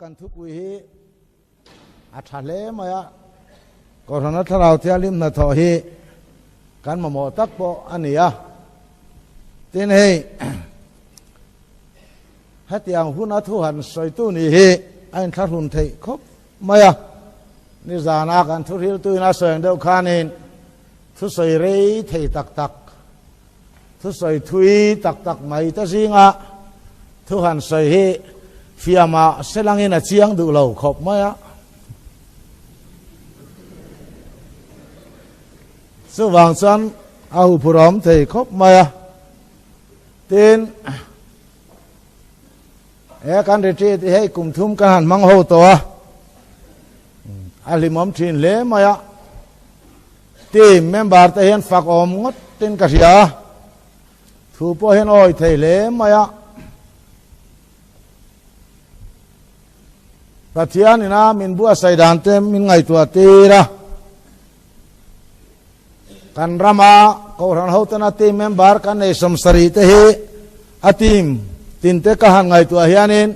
กันทุกวิอัฐเลมายะก็รณะทราวเทียลิมนาทอฮีกันมาโมตักโปอันนี้อ่ะทีนี้ฮัตยังหุนทุหันสอยตุนี่ฮีอันทัดหุนเทครบมายะนี่จานากันทุริลตุน่าสวยเดียวขานินทุสอยเรย์เทตักตักทุสอยทุยตักตักไม่ตะซิงะทุหันสอยฮีฟิอามาเสลังอินาเชียงดูเหล่าขบมายะสว่างสันเอาพร้อมเทครบมายะเต็นการเรียนที่ให้กลุ่มทุ่มกันมังโหตัวอาลิมอมทินเล่มายะที่เมมบาร์ที่เห็นฝักอมงดเต็นกระเสียถูปเห็นอ้อยเทเล่มายะปัจจัยนี่นะมินบัวใส่ดานเต็มมินไงตัวตีระกันรามาเขาหันเขาตนาตีเมมบาร์กันในสมสรีเตหีอาติมตินเตกหันไงตัวเฮียนิน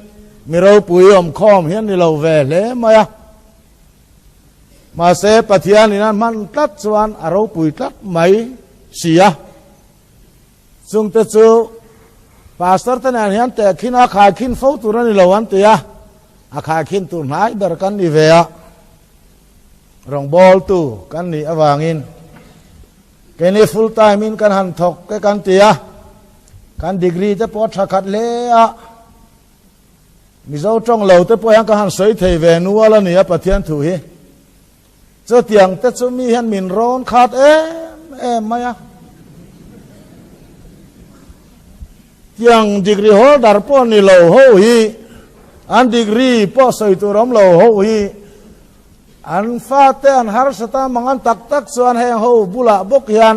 มีเราปุยอมคอมเฮียนนี่เราเวเลมายะมาเสปัจจัยนี่นะมันตัดส่วนเราปุยตัดไม่เสียซึ่งเตจูภาษาตะนั้นเฮียนแต่ขินอาคาขินฟูตุรันนี่เราวันเตียอาคาขินตุนหายเบอร์กันนี่เวียรองบอลตูกันนี่อวางินแกนี่ฟูลไทมินกันหันทกกันเตียกันดีกรีจะปอดสักขัดเละมิเจ้าจ้องเหล่าแต่พอยังกันหันสวยเทเวนัวแล้วเนี่ยปะเทียนถูฮีเจ้าเตียงแต่จะมีเห็นมินร้อนขาดเอ็มมาอะเตียงดีกรีหัวดาร์ปอนนี่เหล่าหูฮีอันดีกรีปอสวยตัวร้อมเหล่าหูฮีอันฟาเตอันฮาร์สตามังอันตักส่วนแห่งหูบุละบกยัน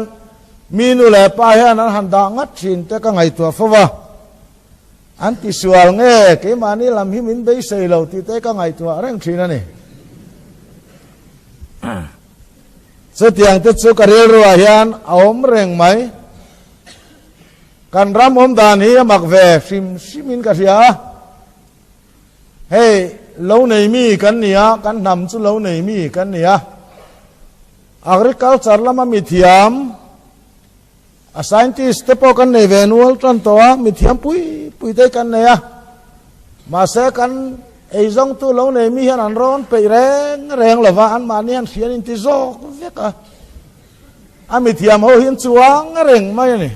มีนุเลปายนั้นหันดังัดชินแต่ก็ไงตัวฟ้าอันที่สวลเงี้ยเกี่ยมานี่ลำหิมินไปใส่เหล่าที่แต่ก็ไงตัวเร่งชินนั่นนี่สุดyangที่สุกเรียรัวเฮียนเอาอมเร่งไหมกันรำอมดานีมักเวชิมินกันเสียเฮ้เหล่าไหนมีกันเนี่ยกันนำสุเหล่าไหนมีกันเนี่ยอักริคัลเซอร์ละมันมีเทียมscientist เตปกันในเวนัวตอนตัวมีเทียมปุยได้กันเนี่ยมาเสกันไอ้จงตัวเราเนี่ยมีเห็นอันร้อนไปแรงหรือว่าอันมาเนี่ยเสียนิติโซกเวกอ่ะอันมีเทียมเขาเห็นสว่างแรงไหมนี่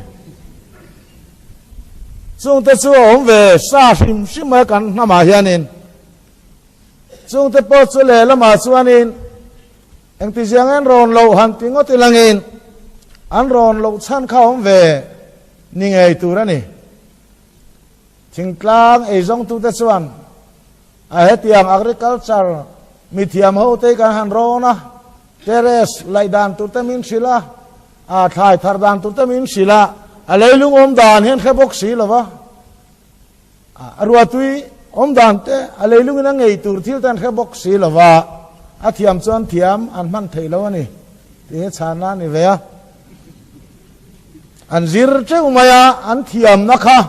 ส่งแต่ส่วนเวซาชิมกันน้ำมาเห็นนี่ส่งแต่ปอดสุเลละมาส่วนนี้เอ็งที่เสียงอันร้อนเราหันติงก็ติลังอินอันร้อนเราชั้นเข้าเวนี่ไงตัวนั่นนี่ถึงกลางไอ้จงตัวแต่ส่วนไอ้เทียม agriculture มีเทียมเขาเตะกันหันร้อนนะเทเรสไลดานตัวแต่มินศิลาถ่ายทาร์ดานตัวแต่มินศิลาอะไรลุงอมดานเห็นแค่บกสีหรอวะรัวตุยอมดานเตะอะไรลุงนั่งไงตัวที่แต่แค่บกสีหรอวะเทียมส่วนเทียมอันมันเทแล้วนี่ที่ชานานี่เวียอันซิร์เจ้ามาyaอันเทียมนะคะ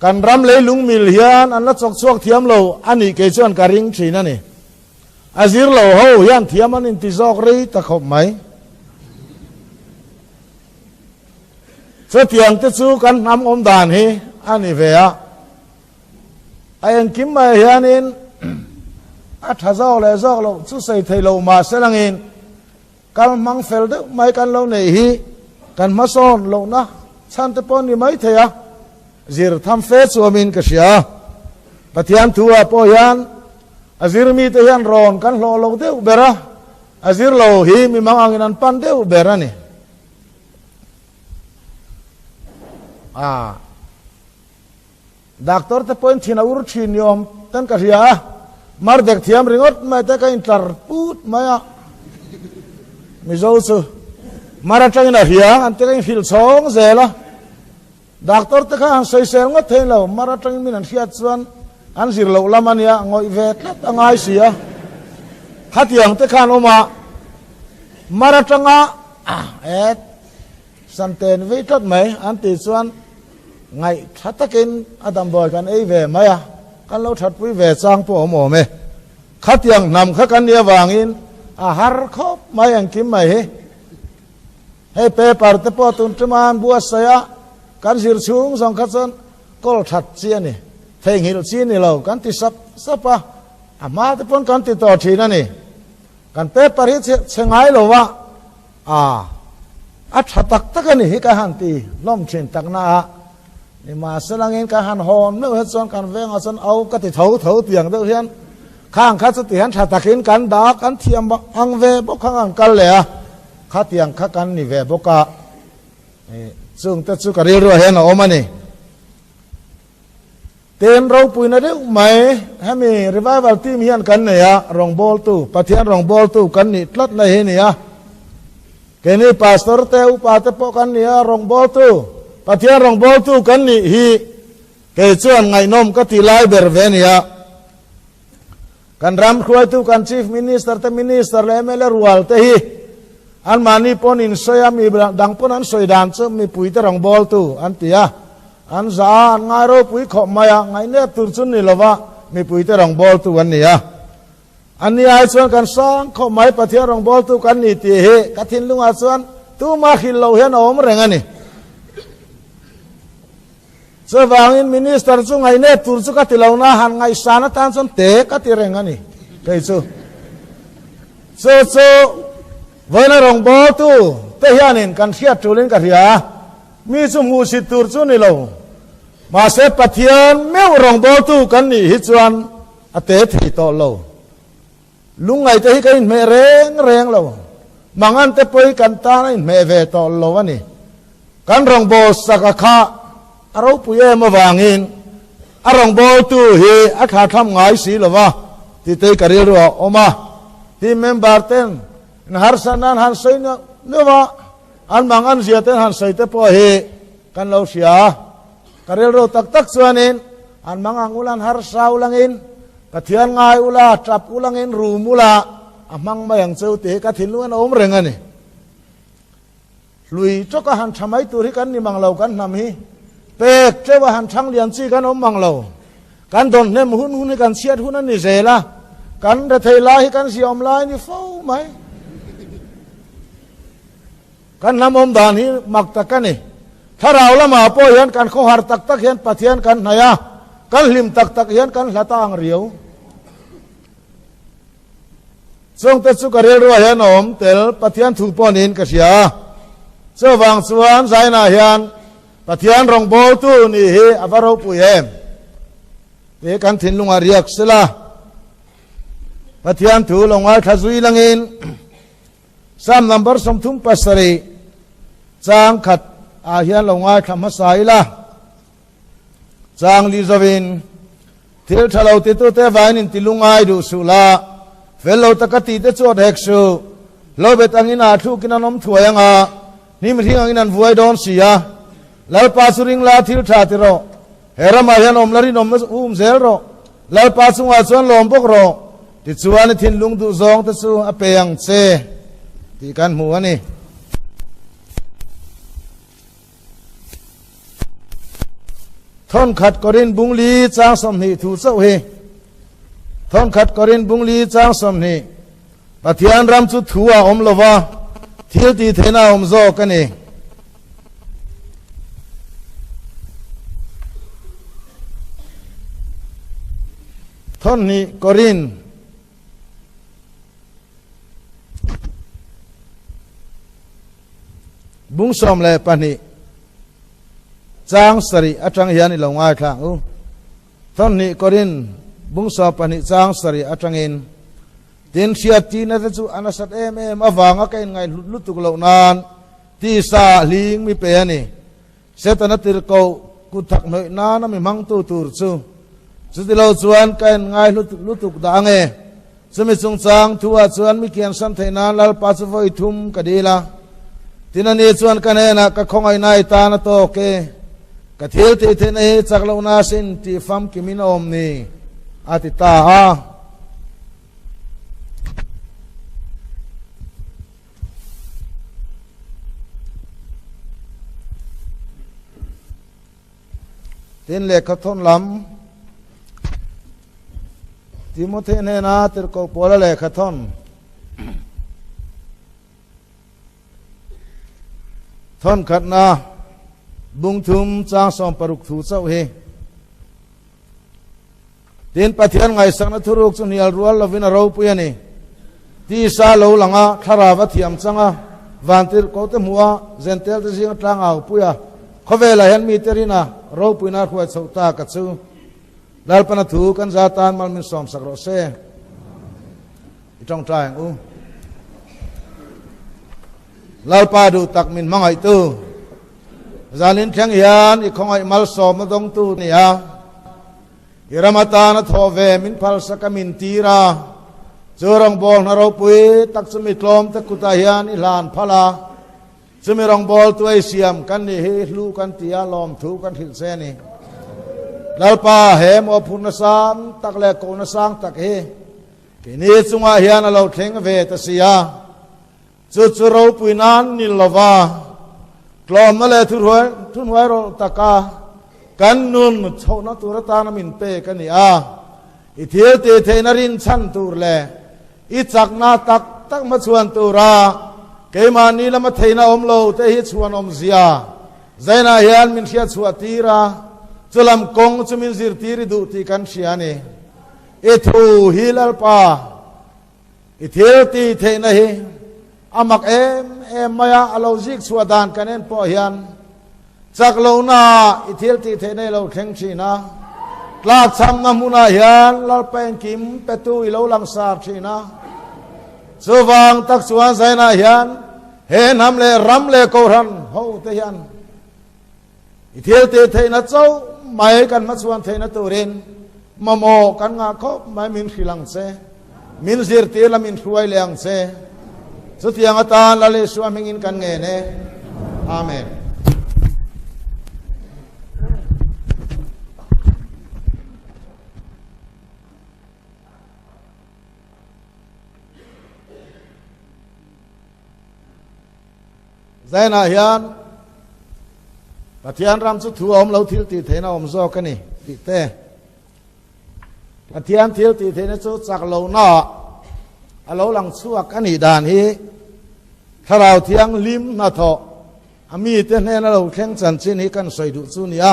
กันรำเลยลุงมิลเฮียนอันนั้นจกสวกเทียมเราอันนี้เกี่ยวกับการิงชีนั่นนี่อันซิร์เราเฮาเฮียนเทียมอันนี้ที่จอกรีตะขบไหมเสียงที่สู้กันนำอมดานฮีอันนี้เวียไอ้ยังกิมมาเฮียนินอัฐจอกเลยจอกเราสู้ใส่ไทยเรามาเสลังอินกันมังเฟลด์ไม่กันเราเนี่ยฮีกันมาซ้อนลงนะฉันจะปนนี่ไม่เทียจิรทำเฟสวามินกษยาปฏิยันทัวปอยันอาจิรมีเทียนร้อนกันโลเดวเบระอาจิรโลฮีมีมังอังนันปันเดวเบระนี่ดักตอร์จะปนชินาอุรชินยอมตันกษยามาเด็กเทียมริงอดไม่แต่ก็อินทร์พูดไม่อะมิโซซูมาราจังนะเฮียอันเตะกันฟิลซองเซล่ะดักตอร์ตะข้างใส่เซลงก็เทนเรามาราจังมีนันเสียส่วนอันสิเราละมันเนี่ยงอยเวทตั้งไงเสียฮัตยังตะข้างออกมาราจังสันเตนวิทัดไหมอันติส่วนไงทัดตะกินอดัมบอยกันไอเวไหมอะ กันเราถัดปุ้ยเวจางพวกหมอเมขัดยังนำขัดกันเนี่ยวางอินอาหารครบไม่ยังกินไม่ให้เปปาร์ตปอตุนจมานบัวเสียกันสิรชุงสองขัดซันก็ถัดเสียนี่เพลงฮิโรชินี่เรากันติสับสับปะอามาตะปนกันติดต่อทีนั่นนี่กันเปปาริเชงไงเราว่าอัฐตักตะกันนี่ฮิกาหันตีล้อมเชิงตักนานี่มาสลังเองกาหันหอมเนื้อส่วนกันเวงเอาส่วนเอากติเถาเตียงเดือดเฮียนข้างข้าสติหันชาตะกินกันดากันเทียมอังเวบกข้างกันเลยข้าเตียงข้ากันนี่เวบกะซึ่งแต่สุกเรียรัวเห็นเอามานี่เต็นเราปุยนั่นเองไหมให้มีรีไววัลที่มีอันกันเนี่ยรองบอลตู้ปฏิญาณรองบอลตู้กันนี่ลัดเลยเนี่ยแค่นี้พาสตอร์เตอุปาเตปกันเนี่ยรองบอลตู้ปฏิญาณรองบอลตู้กันนี่ฮีเกี่ยชวนไงนมก็ตีไล่เบอร์เวเนี่ยกันรำครัวตู้กันชีฟมินิสเตอร์เตมินิสเตอร์เลเมเลรัวลเตฮีอันมานี่ปนินสยามีดังปนันสวยดานซึ่งมีปุ๋ยตรองบอลตู้อันเตียอันซาไงเราปุ๋ยขอบมาอย่างไงเนี่ยตุนซุนนี่ละวะมีปุ๋ยตรองบอลตู้อันนี้อันนี้ไอ้ส่วนกันสร้างขอบไม้ปะเทียรองบอลตู้กันนี่ตีเหกัทินลุงอาส่วนตู้มาขินเราเห็นเอามะเร็งอันนี้เสวางอินมินิสเตอร์ซุงไงเนี่ยตุนซุกัติเราหน้าหันไงสานตันส่วนเตะกัติเร่งอันนี้ใครสู้วันนั้นรองบอลตู้เตะยันอินกันเชียร์จูลินกันเฮียมีสมุสิตุรซุนี่เรามาเสพเทียนแมวรองบอลตู้กันนี่ฮิจวันอเตติโตเราลุงไงจะให้กันไม่เร่งเราบางอันเตปอยกันตานี่ไม่เวโตเราวันนี้กันรองบอลสักขะเราปุยมาวางอินรองบอลตู้เฮอาขาทำไงสิหรอวะที่เตะกันเรียออกมาที่เมมเบอร์เต็นหาร์สันนันหันใส่เนื้อว่าอันบางอันเสียเต็นหันใส่เตปอเฮกันเราเสียกันเรียเราตักส่วนอินอันบางอันอุลันหาร์สาวลังอินกระเทียนไงอุลาจับอุลังอินรูมุลาอันบางมาอย่างเซลเตกระถิ่นล้วนอมเริงอันนี้ลุยจกหันทำไมตัวที่กันนี่บางเรากันนำฮีเป็กเจ้าหันช่างเลียนซีกันอมบางเรากันโดนเนมหุ่นให้กันเสียดหุ่นนั่นนี่เสียละกันเดทลายให้กันเสียอมลายนี่เฝ้าไหมกันนำอมดานี่มักตะกันนี่ถ้าเราละมาป่วยกันข้อหาตักเห็นปะเทียนกันไหนอะกันลิมตักเห็นกันละตางเรียวทรงเตสุกเรียรัวเห็นอมเตลปะเทียนถูกปอนินกเสียเสื้อวางสวนสายนาเฮียนปะเทียนรองโบตู้นี่เฮอวารปุยเอ็มเอกันถิ่นลุงอาเรียกสละปะเทียนถูลงอาขจุยลังอินซ้ำนับสมทุมปัสรีจางขัดอาเฮียนลงอาคำมาสายละจางลิซาวินที่ทะเลาติตุเตวานินติลุงอาดูสุลาเฟลโลตะกติเตจวดเฮกซูโลเบตังอินาทุกินานมถวยงานี่มันที่อังอินันวัยดอนเสียแล้วปาสุริงลาทิลชาติโรเฮรามาเฮียนอมลารินอมเซลโรแล้วปาสุงอาส่วนลมปกโรติดส่วนทินลุงดูซองตะสูอเปียงเซที่กันหัวนี่ทอนขัดกอรินบุงลีจางสมนีถูเสาเฮทอนขัดกอรินบุงลีจางสมนีปะเทียนรำสุดถัวอมลวะเที่ยวตีเทนาอมโซกันเองทอนนี้กอรินบุ้งสมเลยปะนี่จางสรีอาจังเฮียนี่ลงง่ายครั้งตอนนี้ก็รินบุ้งสอบปะนี่จางสรีอาจังอินดินเสียจีนจะจู่อนาสัตเอ็มมาวางกันไงลุตุกเหล่านานที่ซาลิงมีเปียนี่เสตนัติรโกกุทักหน่อยนานมีมังตูตูร์ซูสุดที่เราส่วนกันไงลุตุกด่างสมิสงจางทัวส่วนมีเกียนสันเทนานลลปัสฟอยทุมกดีละที่นั่นส่วนกันนะก็คงไอ้นายตาณโตเกกเทียวที่เทนจากเรานาสินที่ฟัมกิมินอมนี่อาติตาฮะเทนเล็กเขาทนล ทิโมธีเนี่ยนะติรกปอละเลขทอนท่อนขัดนาบุงทุมจางสอมปรุกถูเจ้าเฮดินปะเทียนไงสังนทุรุกสุนียลรัวลวินาเราปุยนี่ที่ซาโลหลังอ่ะทาราวะเทียมจังอ่ะวันติรโกเตมัวเจนเตลที่สิงห์ตรังเอาปุยอ่ะเขาเวลาเห็นมีเตรินะเราปุยนาขวดสุตากัดซูลาลปนัทูกันจาตานมันมีสอมสักโรเซอีจ้องใจอูลาลปาดูตักมินมังไอตูจานินแข็งยันอีกของไอมัลสอมมาตรงตูนี่ฮะอิรามาตานะทอเวมินพัลสกมินตีราเจอรองบอลนะเราปุยตักสมิตลมตะกุตายันอิลานพลาสมิรองบอลตัวไอเสียมกันนี่เฮลูกันตียาลอมถูกันหิลเซนี่ลาลปาเฮมอพุนสามตักเลโกนสังตักเฮกินีจุงอาเฮียนเราเทงเวตเสียจุดเราปุยนันนิลวากลอมมาเลยทุนไว้เราตะกากันนุนชาวนัตุรตานามินเปกันนี่อิเทียเตเทนรินชันตูร์เลอิจักนาตักมาชวนตูราเกมานีละมาเทนาอมโลเตหิชวนอมเสียใจนาเฮียนมินเชียชวตีราจุลำกงจุมินซิรตีริดูตีกันเชียนี่อิทูฮิลลปาอิเทียตีเทนะเฮอามักเอ็มมายาอโลจิกสวดานกันเองพอเฮียนจากโลนาอิเทียตีเทนะเราเข่งชีนะลากซ้ำน้ำมุนาเฮียนเราเป็นกิมเปตูอิโลลังสาชีนะสว่างตักสวนใจนาเฮียนเห็นทำเลรำเลโกรันโฮเทียนอิเทียตีเทนะเจ้าไม่กันมาสวนเทนะตูเรนมาโมกันงาคบไม่มินขีลังเซมินซิรตีละมินช่วยเลี้ยงเซสุดยังตาละเลสวามิงินกันเงเนอาเมนใจน่าเฮียนปฏิญาณรำสุดถั่วอมเราทิลตีเทนะอมโซกันนี่ติเตปฏิญาณทิลตีเทนะสุดจากเราหน้าเราหลังสวกกันนี่ด่านฮีถ้าเราเที่ยงลิมนาทออามีเตนเราแข่งสันชินีกันใส่ดุสุนีย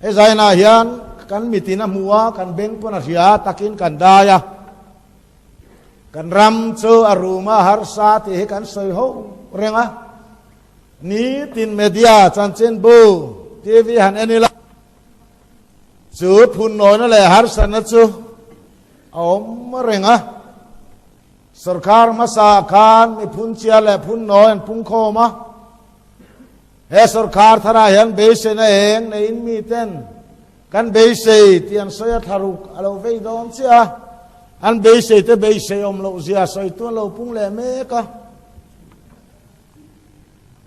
ไอ้ใจน่าเฮียนกันมีตีน้ำมัวกันเบ่งปนัสยาตะกินกันได้ยกันรำเจออารมณ์ฮาร์ซาที่กันใส่หูเร่งนี้ตินเมียจันเชนบูทีวีหันเอนิละจูดพุ่นน้อยนั่นแหละฮาร์สันนัดจูเอามาเร่งสรการมาสาคานมีพุ่นเชียร์และพุ่นน้อยพุ่งโคมาเฮสรการทาราเห็นเบสเนเองในอินมีเต้นกันเบสที่อันสยทารุกเราเวดอนเสียอันเบสเตเบสอมเราเสียสอยตัวเราพุ่งแหลมเมกะ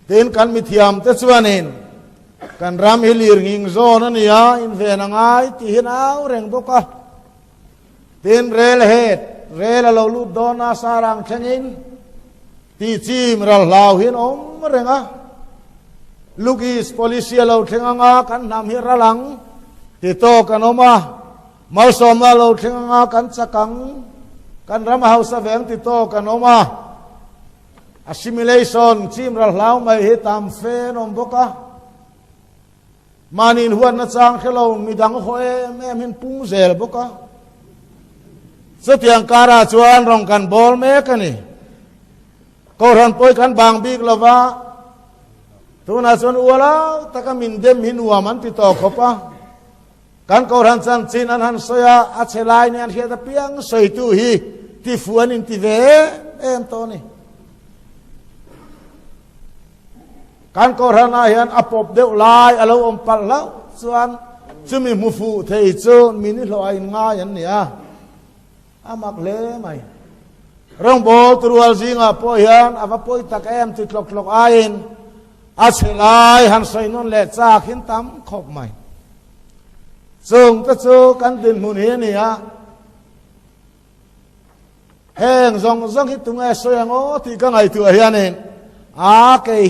เต้นกันมีเทียมเตสวานินกันรำฮิลีร์งิงโซนั่นนี่อินเวนังไอที่เห็นเอาเร่งบกะเต้นเรลเฮดเรลเราลุดโดนาสารังเชนินที่จีมเราลาวเห็นอมเร่งลูกิส polisi เราเทงงากันนำฮิระหลังที่โตกันออกมามาสมเราเทงงากันสักังกันรำเฮาสเวงที่โตกันออกมา assimilation จีมเราลาวไม่เห็นตามเฟนอมบกะมานินหัวนัดจางเขาเรามีดังโฮเอแม่มินปุ้งเซลบกะสุดยังการาชวนรองกันบอลเมกันนี่ก็รันป่วยกันบางบีกละวะทุนอาชวนอัวละตะกมินเดมินหัวมันติดต่อขบะกันก็รันสันจินอันหันสยาอัจฉริยะเนี่ยเฮียตะเปียงใส่ตู้ฮีที่ฟัวนินที่เวเอ็มตัวนี่กันก็รันอาเฮียนอปอบเดวลายอารมณ์ปัลแล้วส่วนจะมีมุฟูเทยโจนมินิลอยง่ายอย่างนี้อามักเล่ไหมเรื่องโบตัวจริงพอเห็นพอตะแกมติดหลอกไอ้อาเชลายหันใส่นนเล็ดจากหินตั้มขบไหมส่งตะโจกันดินมุนีนี่แห้งส่งหิตุงไอ้สวยงอที่กันไอ้ตัวเฮียนี่เกย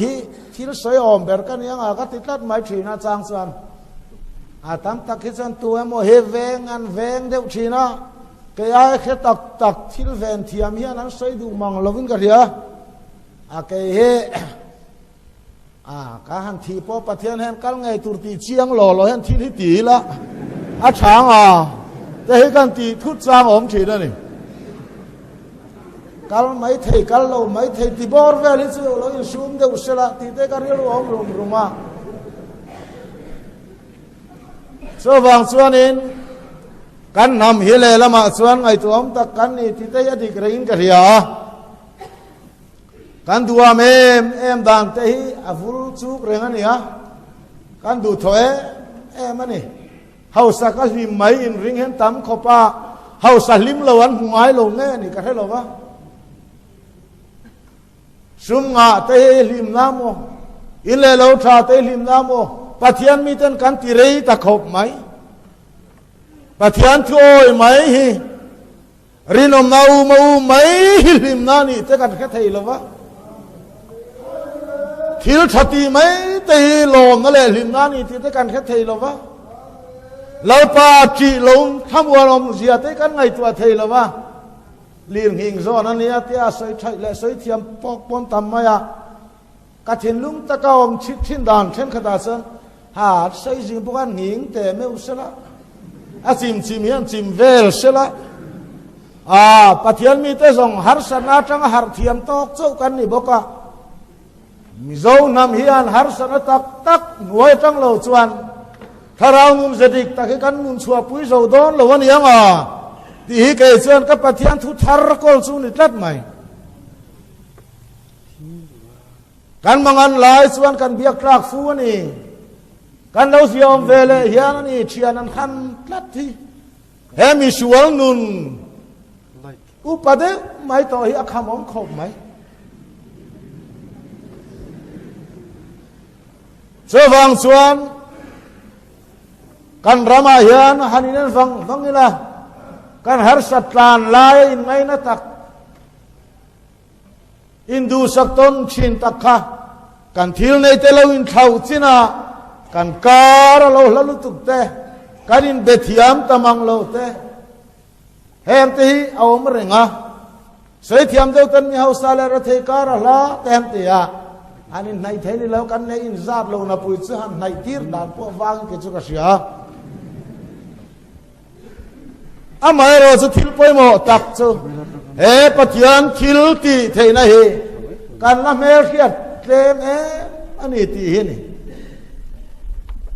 ที่สวยอมเบรกันยังก็ติดลัดไม้ถีน่าจางส่วน tam tak hi chan tu emo he veng an veng deuh thina ke ai khe tak tak thil ven thiam hian an soi du mang lovin ka ria ke he ka han thi po pathian hen kal ngai tur ti chiang lo hen thil hi ti la chang te hi kan ti thut chang om thi da ni kal mai thei kal lo mai thei ti bor ve li chu lo in sum deuh sela ti te ka ri lo om ruma so wang chuan in kan nam hi le lama chuan ngai tu om tak kan ni ti te adik rein ka ria kan duam em dang te hi avul chuk reng ania kan du thoe em ani hausa ka lim mai in ring hen tam khopa hausa lim lo an hungai lo nge ni ka thelo wa sum nga te lim namo ile lo tha te lim namo pathian mi ten kan ti rei ta khop mai pathian thoi mai hi rinom nau mau mai lim na ni te kan khe thei lo wa thil thati mai te lom na le lim na ni ti te kan khe thei lo wa lo pa chi lom thamwa lom zia te kan ngai tua thei lo wa lim hing zo na ni atia soi thai le soi thiam pok pon tam maya ka thin lung ta ka om chi thin dan then khata san ha soi jing bu kan nging te me usela chim hian chim vel sela pathian mi te zong har sana tang har thiam tok chau kan ni boka mi zo nam hian har sana tak tak nuai tang lo chuan tharau mum zedik tak kan mun chua pui zo don lo ani anga ti hi ke chuan ka pathian thu thar kol chu ni tlat mai kan mangan lai chuan kan biak trak fu ani kan lo siom vele hian ani thian an khan tlat thi he mi sual nun upade mai to hi akham om khop mai so wang chuan kan rama hian haninen vangila kan har satlan lai in ngai na tak indu sakton chin takha kan thil nei te lo in thau china kan kar lo lalu tuk te kan in bethiam tamang lo te hem te hi awm renga sei thiam deu tan mi hausa le ra thei kar la tem te ya anin nai thei ni lo kan nei in zat lo na pui chu han nai tir dan po wang ke chu ka sia amai ro chu thil poi mo tak chu he pathian thil ti thei na hi kan la mer khiat tlem ani ti hi ni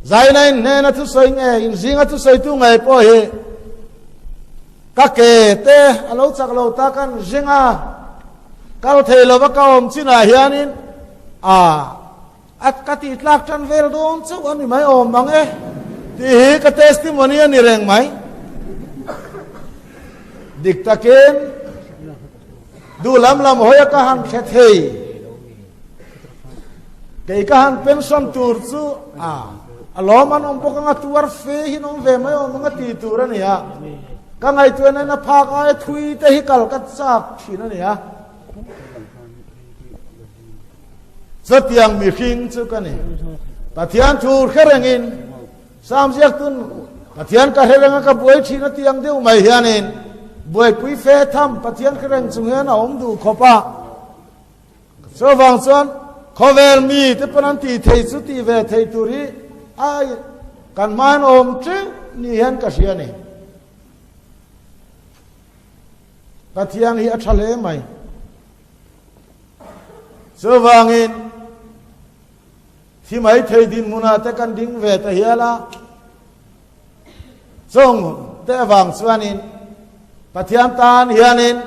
zai nai ne na thu soi nge in zinga thu soi tu ngai po hi ka ke te alo chak lo ta kan zinga kal thei lo ba ka om china hianin at ka ti tlak tan vel don chu ani mai om mang ti hi ka testimony ani reng mai diktaken du lam hoya ka han khet hei ke ka han pension tur chu aloman om pokang tuar fe hinom ve mai om nga ti tur ani ha ka ngai tu na phak ai thui te hi kal kat sak thin ani ha satiang mi khing chu ka ni pathian thur kherengin sam jiak tun pathian ka hereng ka buai thina tiang deu mai hianin buai pui fe tham pathian khereng chung hian om du khopa so wang chuan khovel mi te panan ti thei chu ti ve thei turi ai kan man om chu ni hian ka sia ni pathian hi athale mai so wangin thi mai thei din muna te kan ding ve ta hiala song te wang chuanin pathian tan hianin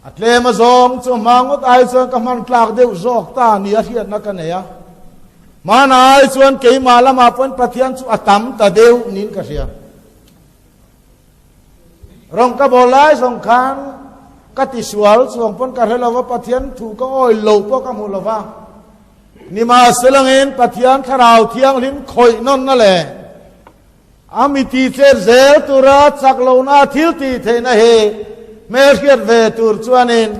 atle ma zong chu mangot ai chuan ka man tlak deuh zok ta ni a hiat na ka neya mana ai chuan ke malama pon pathian chu atam ta deu nin ka sia rong ka bolai song khan ka ti sual chuang pon ka helawa pathian thu ka oi lo po ka mulova ni ma selangin pathian kharau thiang lim khoi non na le amiti cher zel tura chaklo na thil ti theina he mer khiat ve tur chuanin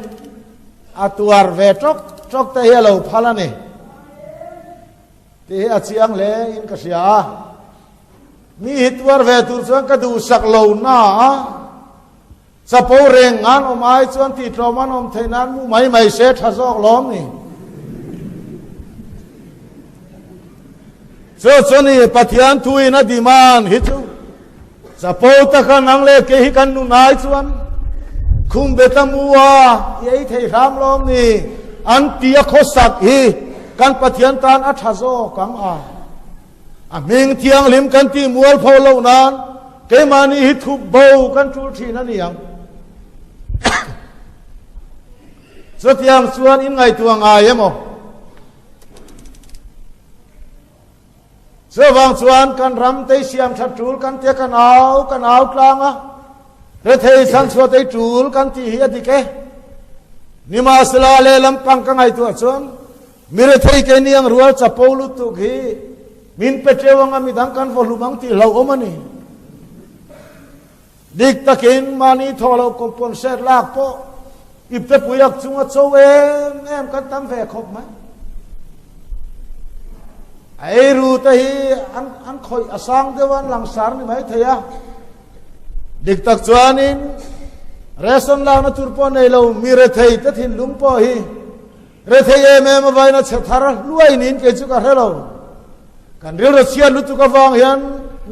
atuar ve tok ta helo phalani ti achiang le in ka sia มีหิตวรเวตุส่วนกระดูสักเหล่าหน้าสะโพเร่งงานออกมาส่วนที่ตรมันอมเทนั้นมูไม่เสร็จทศกล้อมนี่ส่วนนี้ปฏิญาณทุยนะดีมานหิจูสะโพตะกันนังเลกหิกันนุนายส่วนคุมเบตมัวยัยเทรามล้อมนี่อันตียโคสักฮีกันปฏิญาณตานอัฐโซกังอามิงเทียงลิมกันที่มัวพอเหล่านั้นเกมานีหิทุบเบากันทุกทีนั่นเองสุดยังส่วนอินไงตัวงายมั้งเสื้อวางส่วนกันรำเตยเสียมชัดจูลกันเตะกันเอากลางอ่ะเรเทยสันสวดเตยจูลกันที่เฮียดิเกนิมาสลาเลลำปังกันไงตัวส่วนมีเรเทยเกนียงรัวจะปูลุตุกีมินเปเจวังอามิดังกันฟอลุมังที่เราอมันนี่ดิกตะกินมานีทอเราคอมปอนเซอร์ลากโปอิบเตปุยักจุงอัดโซเอ็มกันตั้มแฝงครบไหมไอรู้แต่อันคอยอาสังเดวันหลังสารนี่ไหมเทียดิกตักจวนินเรสันลาวนัตุรปอนในเรามีเรทัยตัดหินลุงปอฮีเรทัยเมมาไว้นัดเชธาระลุยนินเกจุกะเฮเรากันเรียรัสเซียลุตุกะฟังยัน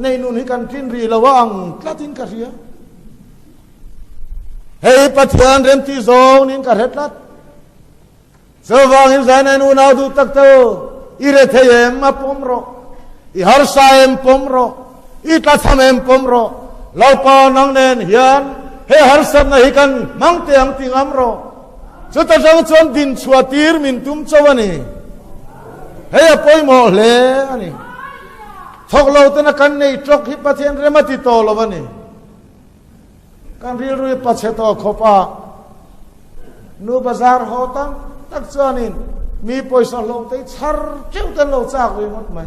ในนุนฮิกันทินรีละวังกลาตินกะเรียเฮ้ยปัจจัยเริ่มที่สองนินกะเฮ็ดลัดสว่างหินใจในนุนเอาดูตักเตออีเรทัยมาปมรออีฮาร์ซาเอ็มปมรออีตัดทำเอ็มปมรอเราปอนังเนนยันเฮ้ฮาร์ซับนะฮิกันมังเตียงติงอัมรอสุดท้ายจนดินชัวตีร์มินตุมชาวนี่เฮ้ยป่วยหมดเลยอันนี้ทุกเราตนะกันในทรักฮิปเทียนเรมาติโตลวันนี้กันเรียรุ่ยปัจเจโตขบะนูบาซาร์โฮตังตักจวนินมีป่วยสลงแต่ชัดเจ้าตันเราจากไปหมดไหม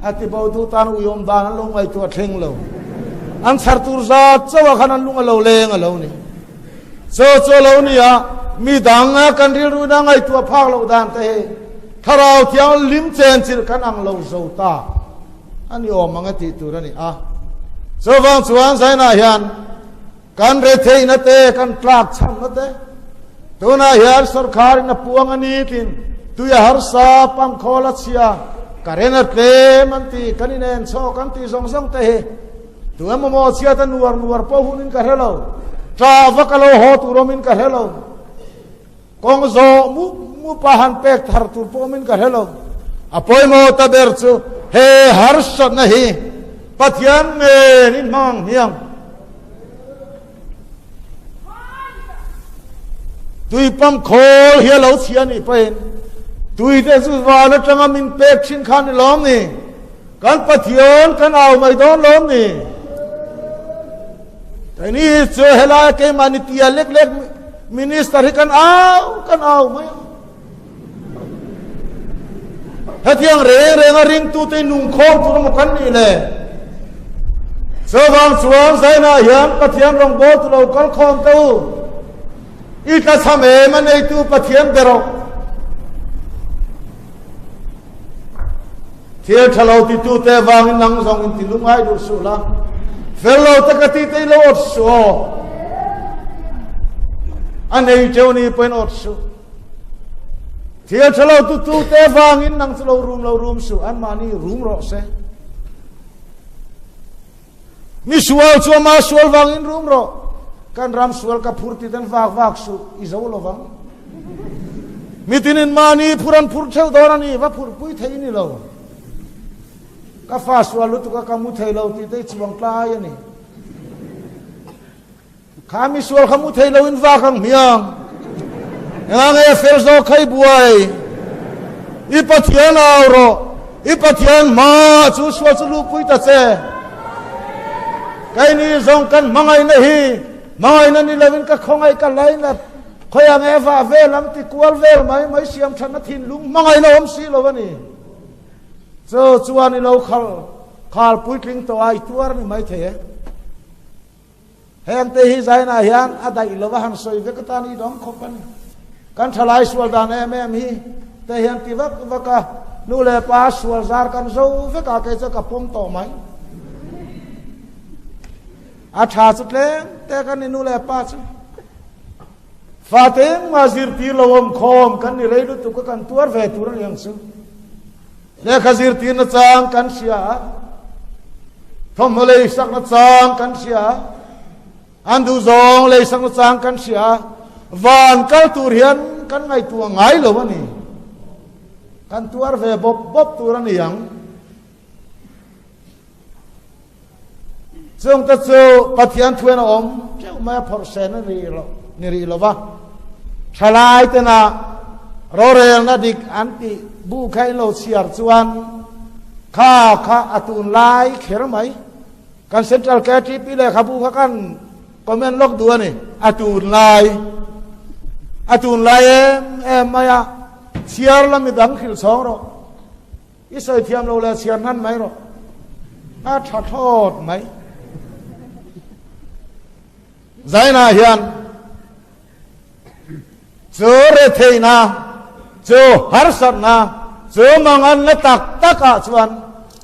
อาทิตย์บ่าวดูตานอุยมดานลงไอตัวเทงเราอันชัดตุรซาเจ้าขนาดลุงเราเลงเรานี่โซ่เรานี่อ่ะมีดังกันเรียรุ่ยดังไอตัวพากเราดานแต่ถ้าเราเที่ยวลิมเจนสิกันอังเราโซตาอันนี้ออกมังติตัวนี่อ่ะสว่างสว่างใส่หน้ายันกันเรทัยนัดเตกันตรากช้ำนัดเตตัวน่าเหียสุรคารินปวงอันนี้ทินตัวยาฮาร์ซาปัมโคลัตเซียการเนตเลมันตีกันนี่เนนโซกันตีสองเตะตัวมันมอเสียตันนัวพอหุนินกันเฮลทราฟักเราหอตุรมินกันเฮลกองโซมูปะหันเป็กทาร์ตุรพอมินกันเฮลอภัยโมตเบอร์ซูเฮฮาร์สนะฮีปัทยันเนนินมังเฮียงตุยปั๊มโคเฮียเราเสียนี่เป็นตุยเดสุวาลจังมินเป็กชินขันล้อมนี่กันปัทยันกันเอาไม่โดนล้อมนี่แต่นี่เจอเฮลาเกมานิตีเล็กมินิสเตอร์กันเอาไหมถ้าเที่ยงเร่งริงตูเตนุ่งโคมตุนมุกันนี่เลยสว่างสว่างใส่หน้ายันปัทยันรองโบตุเราคัลคอมตูอีกสามมันไอตูปัทยันเดรอเที่ยวทะเลาติตูเตวางนังซองอินติลุงไอดูสุละเฟลโลตะกติเตโลอดสูอันนี้เจ้านี่เป็นอดสูเที่ยวทะเลาตูเตวางอินนังเรารูมสูอันมานี่รูมรอเซมีสวลมาสวลวางอินรูมรอกันรำสวลกับพูดที่นั่นวากสูอิจาวลวังมีที่นั่นมานี่พูดเท่าดอรานี่ว่าพูดปุ้ยไทยนี่เราก็ฟ้าสวลลุตุกกัมุไทยเราที่ได้ชวงกลายนี่ข้ามีสวลขมุไทยเราอินวากังเมียงยังไงเฟลโซใครบวยอีปัทยันเอาโรอีปัทยันมาชูสวลสลุปุ้ยตาเซใครนี่ส่งกันมังไงนี่มังไงนั่นนี่เราเป็นก็คงไอ้กันไรนะคอยยังไงฟ้าเวลังติกวลเวลไม่เสียมชันทินลุงมังไงเราอมสีเราวันนี้เจ้าจวนนี่เราขาลปุ้ยกลิ้งตัวไอ้ตัวนี่ไม่เท่เห็นแต่ฮิใจน่ะยันอะไรเราว่าหันสวยเวกตานี่ดองคบกันกันทลายสวลดานเอ็มฮีแต่เห็นที่วักนู่นเลยป้าสวลซาร์กันโซ่เวกาเกจะกับพงต่อไหม อาชาสุดเล่แต่กันนี่นู่นแหละป้าสุฟาเตงมาสิรตีลวมคอมกันนี่เลยดูตุกกันตัวเวตุรยังสุเลขสิรตีนจางกันเสียทอมเลยสักนจางกันเสียอันดูจงเลยสักนจางกันเสียวานกัลตุเรียนกันไงตัวไงหรอวะนี่กันตัวเวบบตัวนี่ยังซึ่งแต่เจ้าปฏิญาณทวนอมเจ้าแม่พอร์เซนนี่รีหรอวะชลายแต่น่ะรอเรียนนัดิกอันติบูใครโลเชียร์จวนข้าอตุนไลเขียนไหมกันเซ็นทรัลแกที่ปีเลยขับบูเขากันคอมเมนต์ล็อกตัวนี่อตุนไลมายาเชียร์ละมีดังขิลสองหรออิสราเอลเราเลยเชียร์นั่นไหมหรอถ้าโทษไหมใจน่าเฮียนเจอเรเทนาเจอฮาร์สันนาเจอมังอันละตักชวน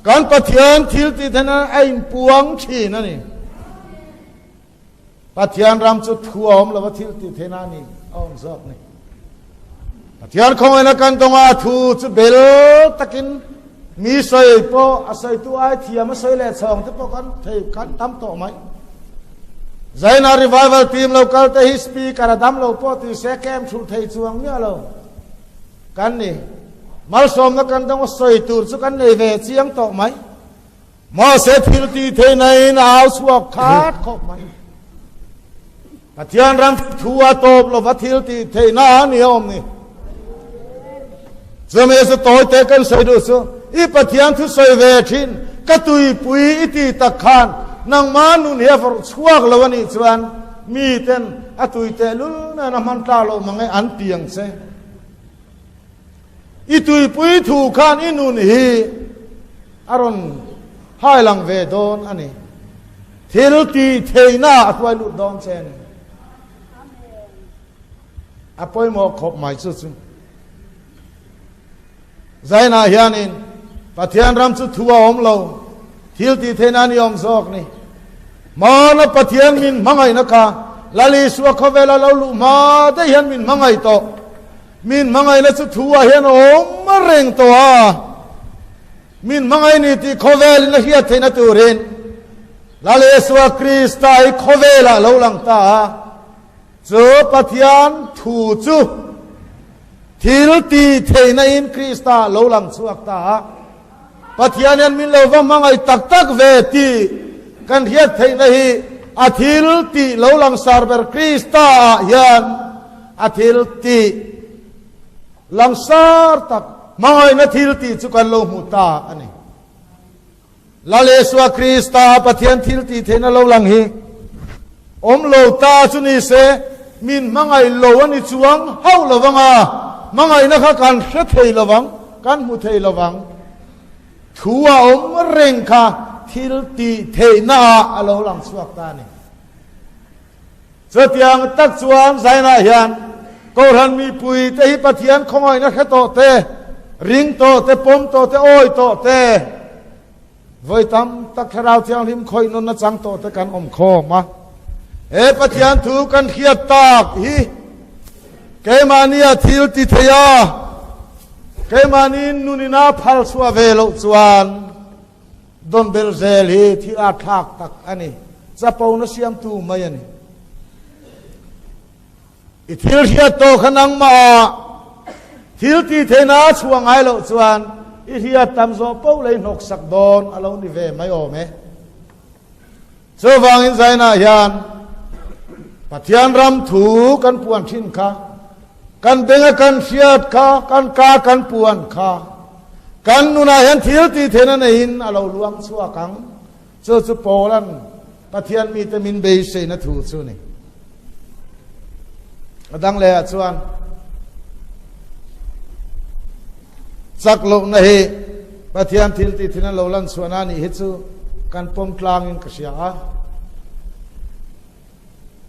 การปฏิญาณทิลติเทนะไอ้ปวงชีนั่นนี่ปฏิญาณรำจุดทัวมแล้วว่าทิลติเทนานี่อ้อมซอกนี่ปฏิญาณของไอ้นักการตรงอาทูจุเบลตะกินมีใส่ปออาศัยตัวไอ้เทียมใส่เล่สองที่ปอกันเทกันตั้มโตไหมใจน่ารีไววัลทีมเราคัลเตฮิสปีการดำเราพอที่เสกแกมชุดไทยจวงเนี่ยเรากันนี่มาสมนักการต้องใส่ตูดสุกันในเวเชียงโตไหมมาเสถิลตีเทในน่าสวกขาดขบไหมปฏิญาณรำทัวโตบเราวัทิลตีเทน่าเนี่ยอมนี่จะไม่สตอยเตกันใส่ดูสิอีปฏิญาณทุใส่เวทินกระตุยปุยอิติตะขานนางมานุนเฮฟร์ช่วงละวันนี้ชวนมีเต็นอตุยเตลุนะน้ำมันตาเรามังไงอันเตียงเสอีตุยปุยถูกขานอินุนฮีอารอนให้หลังเวดอนอันนี้เทลตีเทน่าอควายลุดดอนเซนอภัยหมอกขบหมายสุดใจน่าเฮียนินปฏิญาณรำสุดทัวอมเราทิลตีเทนานิยมซอกนี่มาณปฏิญาณมินมังไงนะคะลาลิสวะขเวลาเราลุมาได้เห็นมินมังไงโตมินมังไงและสุดทัวเห็นอมมาเร่งตัวมินมังไงนี่ที่ขเวลนะเฮียเทนตูเรนลาลิสวะคริสต์ไอขเวลาเราหลังตาเจอปฏิญาณถูจูทิลตีเทนาอินคริสต์เราหลังสวกตาปฏิญาณมินเราว่ามังไงตักเวทีกันเฮียเทนฮีอาทิลตีเราหลังสารเบอร์คริสต์ยันอาทิลตีหลังสารตักมังไงนาทิลตีจุกันโลมุตาอันนี้ลาเลสวาคริสต์ปฏิญาณทิลตีเทนเราหลังฮีอมโลตาจุนีเสมินมังไงโลวันนี้จวงเฮาระวังมังไงนะคะการเสเทระวังการมุเทระวังทัวอมเร่งค่ะทิลตีเทน่าเราหลังสวกตานี่เสียงตักจวนใจน่าเฮียนก็รันมีปุยแต่ฮิปฏิญาณของไอ้นักโตเตริงโตเตปมโตเตโอยโตเตไว้ทำตักเราเที่ยงริมคอยนนจังโตเตกันอมคอมาปฏิญาณถูกกันเขียดตากฮีเกมานียทิลตีเทียเกมานีนุนินาพัลสวาเวลจวนดอนเบลเซลฮีที่อาทักตักอันนี้จะปอนเสียมตูมายันอิทิลเขียดโตขนังมาทิลตีเทนาช่วงไอโลจวนอิทิลตำโซเป้าเลยนกสักดอนอารมณ์นิเวไม่ออกไหมเจ้าฟังอินไซน่าเฮียนปฏิญาณรำถูกันปวนชินค่ะกันเบ่งกันเสียดค่ะกันกากันปวนค่ะกันนุนาเห็นทิลตีเทนันหินเราลวงสัวกังเจ้าสุโปลันปฏิญาณมีแต่มินเบย์เซนถูสุนี่ดังเลยส่วนสักโลกนะเฮปฏิญาณทิลตีเทนันเราลันส่วนนั้นฮิตสุกันปมกลางอินกษยา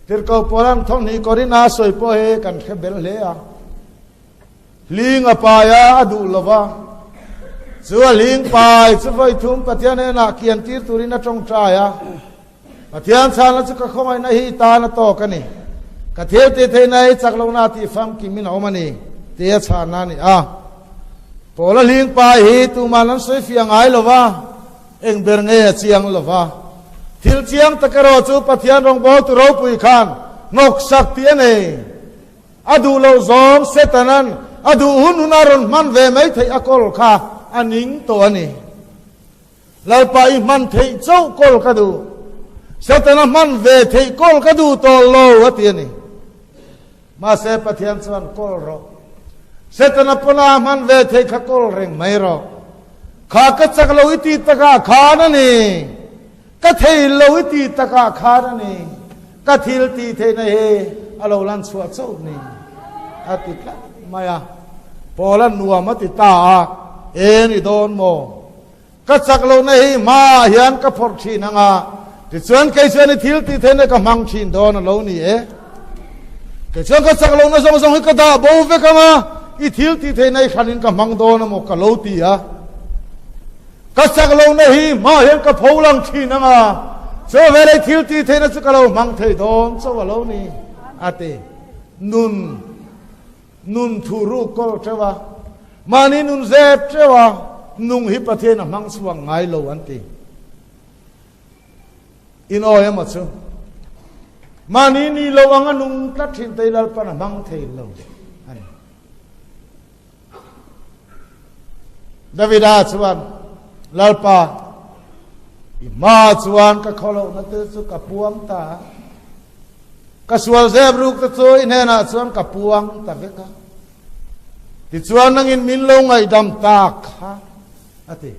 ทิรกปรังท่องนี้ก็รินาสวยพ่อเฮกันแค่เบลเลียลิงอปายาอดูลวะสัวลิงปายสัวทุ่มปฏิญาณนักเขียนตีตุรินาจงใจ เทียนชาลจะก็คงไอ้นายตาณโตกันนี่กะเทียวตีเทนายจักรลงนาทีฟังกิมินเอามานี่เทียชานานี่พอละลิงไปฮีตูมานั้นสวยเฟียงไงหรอวะเอ็งเบรเงียเชียงหรอวะทิลเชียงตะกรอจูปะเทียนรองบอลตุเราปุยขานนกสักเทียนเออดูเราซองเสตนั้นอดูหุนนารนมันเวไม่ไทยอกอลค่ะอันนิงตัวนี้เราไปมันไทยเจ้ากอลกระดูเสตนั้นมันเวไทยกอลกระดูตัวโลวะเทียนี่มาเสปะเทียนสวรรค์กอลรอเสตนั้นปนามันเวไทยขกอลเร่งไม่รอข้าก็จักเราอิติตะกาขานั่นเองก็เทยเราอิติตะกาขานั่นเองก็ทิลตีเทนเฮอเราลันสวดเจ้านี่อาติละมายาพอลันนัวมติตาเอ็นอิโดนโมก็จักเราในมาเฮียนก็พอชีนังที่ส่วนใครส่วนทิลตีเทนก็มังชินโดนเรานี่ก็ส่วนก็จักเราในสมสมก็ได้บ่เวกมาอีทิลตีเทนขันินก็มังโดนโมก็เราตีก็จักเราในมาเฮียนก็พอลังชินังเจ้าเวลาทิลตีเทนสุกเรามังเทโดนเจ้าเรานี่อาตินุนทูรุกอลเจ้ามานี่นุนเจ็บเจ้านุงฮิปเทนมังสว่างไงโลอันตีอินโอยมาซูมานี่โลวังนุงตัดสินใจลปนะมังเทโลดาวิดาสวรรค์ลปามาสวรรค์ก็ขอเรานัดสุกับพวงตากสวลเซบรุกตะโซอินเฮนะสวนกับพวงตะเวกะติสวนนังอินมินลงไอดำตาค่ะอะติ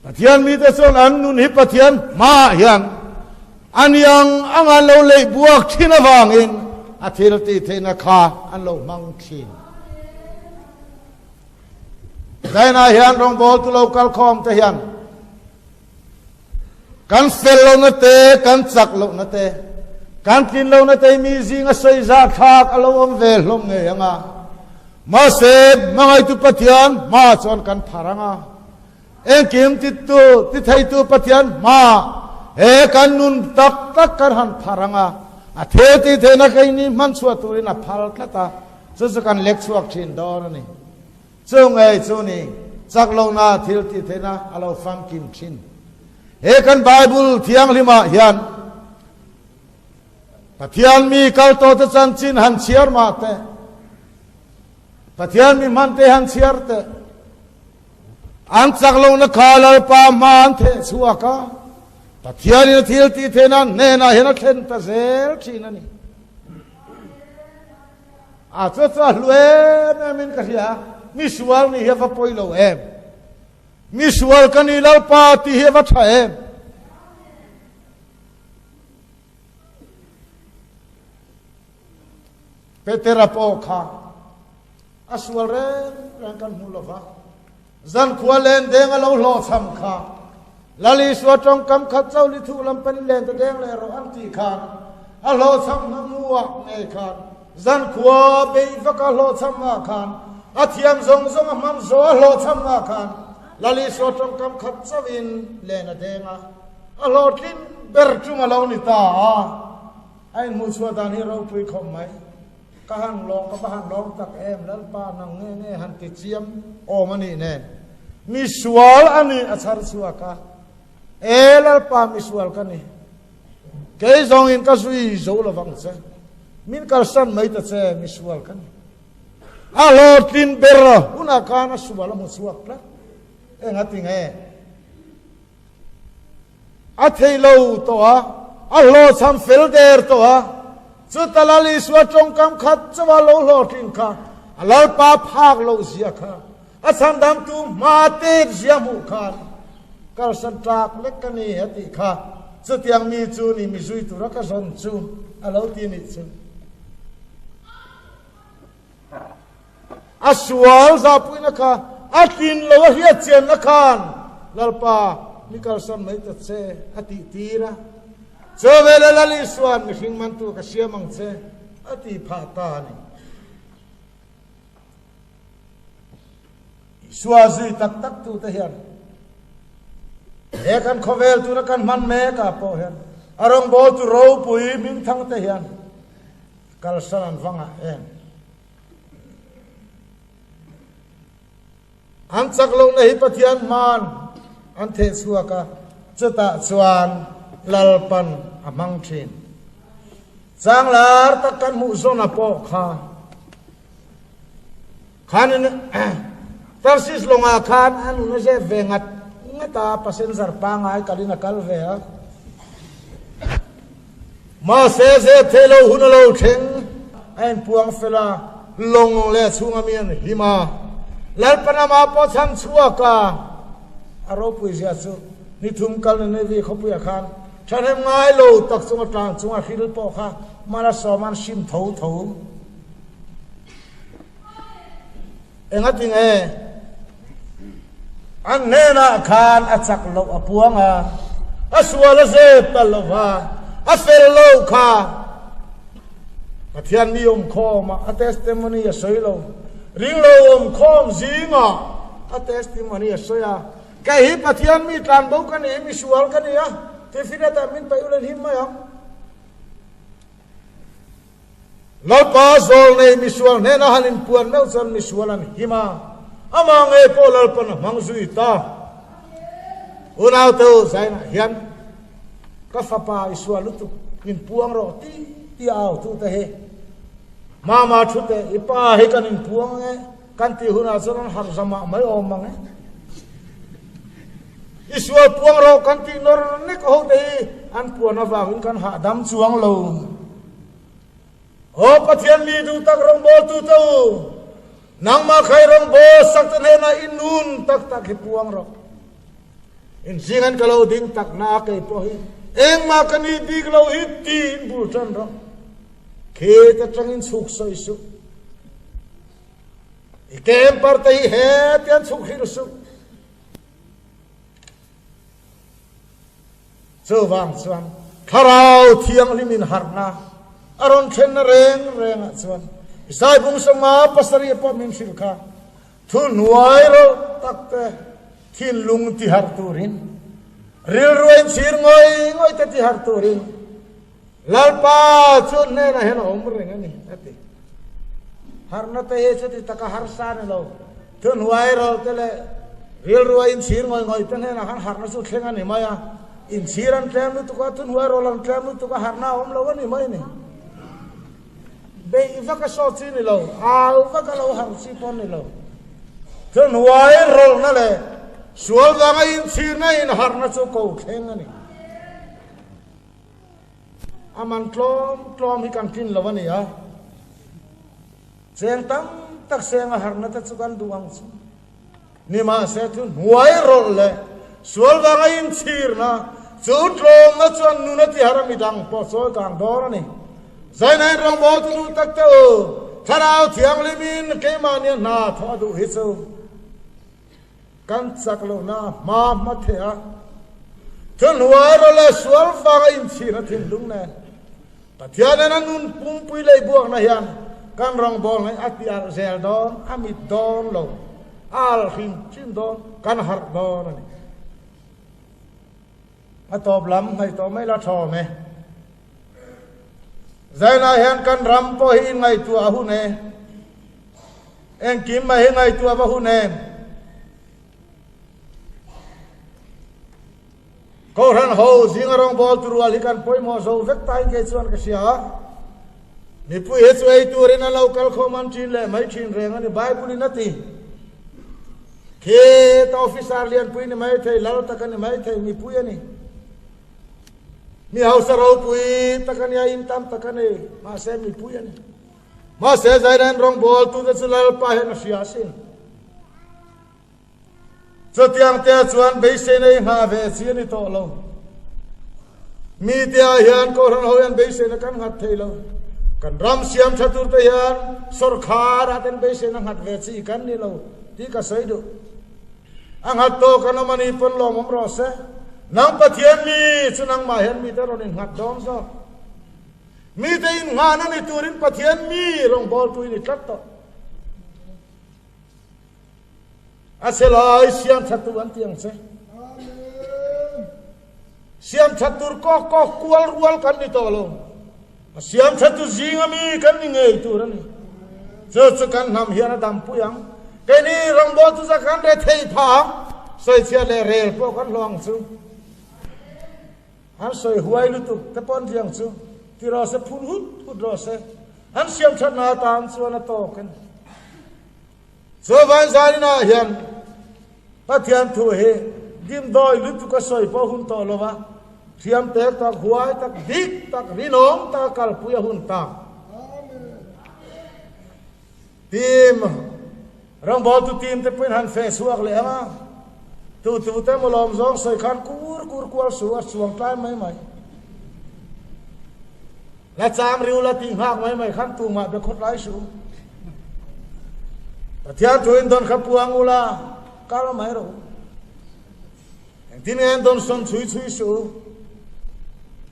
ปะเทียนมีแต่ส่วนอันนุนหิปะเทียนมาเฮียนอันยังอังอันเราเลยบวกชินวางอินอาทิลติเทนะคาอันเรามังชินได้นาเฮียนรองบอลตุเรากัลคอมตะเฮียนกันเฟลลงนั่นเตะกันจักลงนั่นเตะกันกินลงนั่นเตะมีสิ่งอะไรจะขาดเราอมเวลลงเงี้ยมาเสพมาไอตุปะเทียนมาชวนกันพารังเอ็งกิมติดตัวติดไทยตัวปะเทียนมากันนุนตักกันหันพารังเทติเทนักไอ้นี่มันสวดตัวนี้นะพารักตาจะกันเล็กสวกชินดอร์นี่ช่วงไอ้ช่วงนี้จักลงนาทิลติเทนะเราฟังกินชินกันไบเบิลเทียงลิมาเฮียนปะเทียนมีกัลโตตะจันชินหันเชียร์มาเตปะเทียนมีมันเตหันเชียร์เตอันจักลงนักข่าวปามันเทสัวกะปะเทียนนี่ทิลตีเทนันเนน่ะเห็นเทนตะเซลชินันนี่จะรวยแม่มินกะเฮียมิสวาลนี่เฮฟะปอยโลมิสวาลกันนี่เราปาติเฮวัชเอเปเตระปอคาอสวาลเรงกันหูลฟะจันขวาเลนเดงเราหล่อสำคัญลาลิสวาจงกำขัดเจ้าลิทุลำเป็นเลนตะเดงเลยเราอันตีขานอัลลอฮ์สำนักมัวในขานจันขวาเบยฟักอัลลอฮ์สำนักขานอาเทียมทรงมันโซอัลลอฮ์สำนักขานลาลิสวาจงกำขัดเจ้าอินเลนเดงอัลลอฮ์กินเบอร์จุมาลานิตาไอ้มุสวาดานี่เราคุยคมไหมก็หันลองก็หันลองตักแล้วป้านั่งเง่หันติดเจียมโอมันนี่แน่มิสวาลอันนี้อาชาร์สวากะแล้วป้ามิสวาลกันนี่เกยจงอินก็สุยโจลฟังเสมินกัลสันไม่ตัดเสมิสวาลกันอัลลอฮ์ตินเบรอุนักานะสวาลมุสวากละงัดติงอัฐิโลตัวอัลลอฮ์สัมฟิลเดอร์ตัวสุดท้ายลิสวาจงกำขัดสวาลโลทิงค่ะอัลลอฮ์ป้าพากโลเสียค่ะอาสันดำตูมาเตบเสียมุขันกัลสันตากเล็กกันนี่เหติค่ะสุดยังมีจูนี่มีจุยตุรักสันจูอัลลอฮ์ที่นี่จูอัสวาลซาปุยนะคะอัตินโลเฮียเจนนะคะลลป้ามิกัลสันไม่ตัดเสอติตีระเจอเวลาลิสวานมิชิงมันตัวกเสียมังเสอติพาตานี่สวาซีตักตัวเทียน kan khovel tu na kan man me ka po hian arong bo tu ro pui ming thang te hian kal sanan wanga en an chak lo na hi pathian man an the suaka chata chuan lalpan amang thin changlar takan mu zona po kha khanin tarsis longa khan anu na je vengat ngata passenger pa ngai kalina kalve a ma se thelo hunalo theng en puang fela long le chunga mian hima lalpana ma po cham chuaka aro puisia chu ni thum kal ne vi khopuya khan thanem ngai lo tak chunga tang chunga khil po kha mara soman sim tho tho engating an nena khan achak lo apuanga aswala se palwa afel lo kha pathian ni khoma a testimony a soilo ring lo khom zinga a testimony a soya ka hi pathian mi tlan bo kan e mi sual kan ya te fina ta min pa ulen himma ya lo pa zol nei mi sual ne na halin puan meu chon mi sualan hima amang e polal pan mang zui ta unau tu zaina hian ka fapa isualu tu min puang ro ti au tu te he mama thute ipa he kan in puang e kan ti huna chon har sama mai om mang e isual puang ro kan ti nor ne ko te an puana wa hin kan ha dam chuang lo o pathian mi du tak rong bol tu tu nang ma khai rong bo sak tan he na inun tak tak hi puang ro in singan kalau ding tak na ke po hi eng ma kani big lo hi tin bul chan ro ke ta changin suk soi su ikem par tai he tian suk hi su so wang chuan kharau thiang limin harna aron chen reng a chuan isai bung sama pasari po min silkha thu nuai ro takte thin lung ti har turin ril ruin sir ngoi te ti har turin lalpa chun ne na hen om reng ani ati har na te he chati taka har sa ne lo thu nuai ro tele ril ruin sir ngoi te ne na har na chu thlenga ni maya in siran tlem tu ka thu nuai ro lang tlem tu ka har na om lo ni mai ni be vaka so chi ni lo au vaka lo har si pon ni lo thun wai rol na le sual da ngai in chi na in har na chu ko kheng ani aman tlom hi kan kin lo ni a cheng tam tak seng har na ta chu kan duang chu ni ma se thun wai rol le sual da ngai in chir na chu tlom na chuan nu na ti har mi dang po so kang dor ni zai nai rong bo tu tak te o tharau thiang limin ke ma ne na tho du hi chu kan sak lo na ma the a thun wa ro la sual fa ga in chi na thin lung na pathian na nun pum pui lei buang na hian kan rong bo ngai atiar zel don amit don lo al hin chin don kan har don ni a top lam hai to mai la tho me zaina hian kan ram po hi ngai tu a hu ne en kim ma hi ngai tu a hu ne ko ran ho jing rong bol tu rual hi kan poi mo zo vek tai ke chuan ka sia ni pu he chu ei tu rin a local khoman chin le mai chin reng ani bible na ti ke ta officer lian pui ni mai thei lal ta kan mai thei ni pu ani mi hausa ro pui takania in tam takane ma se mi pui ani ma se zairan rong bol tu da chulal pa he na sia sin cho tiang te chuan be se nei ha ve chi ni to lo mi tia hian ko ran hoyan be se na kan ngat thei lo kan ram siam thatur te hian sorkhar aten be se na ngat ve chi kan ni lo ti ka sei du ang hat to kan mani pon lo mom ro se nang pathian mi chunang ma hian mi ta ron in ngat dom so mi te in nga na ni turin pathian mi rong bol tu ni tat to aselai siam thatu an tiang se siam chatur ko kual kan ni tolo siam chatur jingami kan ni ngei turani cho kan nam hian dam puyang ke ni rangbo tu za kan re thei phang soi chia le rel po kan long chu han soi huai lu tu ka pon jiang chu ti ro se phun hut ro se han siam chat na tan chu na to kan so van zani na hian pathian thu he dim doi lu tu ka soi po hun to lo wa siam te tak huai tak dik tak rinong ta kal puya hun ta tim rang bo tu tim te pen han fe suak le ama tu te mo lom zong soi khan kur suang tai mai la cham riu la ting hak mai khan tu ma be khot lai su pathian thu in don khapuang ula kal mai ro tin en don son chui su